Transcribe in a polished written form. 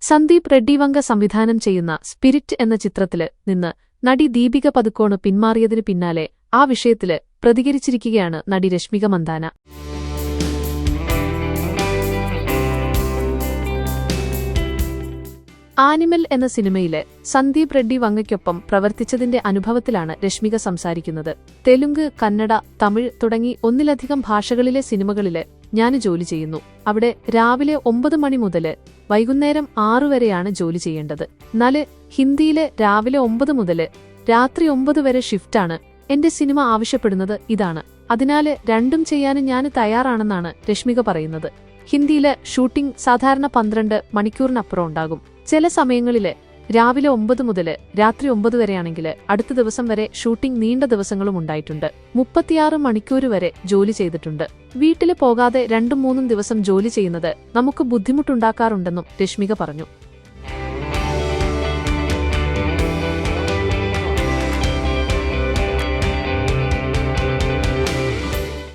സന്ദീപ് റെഡ്ഡിവങ്ക സംവിധാനം ചെയ്യുന്ന സ്പിരിറ്റ് എന്ന ചിത്രത്തില് നിന്ന് നടി ദീപിക പദുക്കോണ് പിന്മാറിയതിനു പിന്നാലെ ആ വിഷയത്തില് പ്രതികരിച്ചിരിക്കുകയാണ് നടി രശ്മിക മന്ദാന. ആനിമൽ എന്ന സിനിമയില് സന്ദീപ് റെഡ്ഡിവങ്കയ്ക്കൊപ്പം പ്രവർത്തിച്ചതിന്റെ അനുഭവത്തിലാണ് രശ്മിക സംസാരിക്കുന്നത്. തെലുങ്ക്, കന്നഡ, തമിഴ് തുടങ്ങി ഒന്നിലധികം ഭാഷകളിലെ സിനിമകളില് ഞാന് ജോലി ചെയ്യുന്നു. അവിടെ രാവിലെ 9 മണി മുതല് വൈകുന്നേരം 6 വരെയാണ് ജോലി ചെയ്യേണ്ടത്. എന്നാല് ഹിന്ദിയില് രാവിലെ 9 മുതല് രാത്രി 9 വരെ ഷിഫ്റ്റാണ്. എന്റെ സിനിമ ആവശ്യപ്പെടുന്നത് ഇതാണ്. അതിനാല് രണ്ടും ചെയ്യാനും ഞാന് തയ്യാറാണെന്നാണ് രശ്മിക പറയുന്നത്. ഹിന്ദിയിലെ ഷൂട്ടിംഗ് സാധാരണ 12 മണിക്കൂറിനപ്പുറം ഉണ്ടാകും. ചില സമയങ്ങളില് രാവിലെ 9 മുതല് രാത്രി 9 വരെയാണെങ്കില് അടുത്ത ദിവസം വരെ ഷൂട്ടിംഗ് നീണ്ട ദിവസങ്ങളും ഉണ്ടായിട്ടുണ്ട്. 36 മണിക്കൂർ വരെ ജോലി ചെയ്തിട്ടുണ്ട്. വീട്ടില് പോകാതെ 2-3 ദിവസം ജോലി ചെയ്യുന്നത് നമുക്ക് ബുദ്ധിമുട്ടുണ്ടാക്കാറുണ്ടെന്നും രശ്മിക പറഞ്ഞു.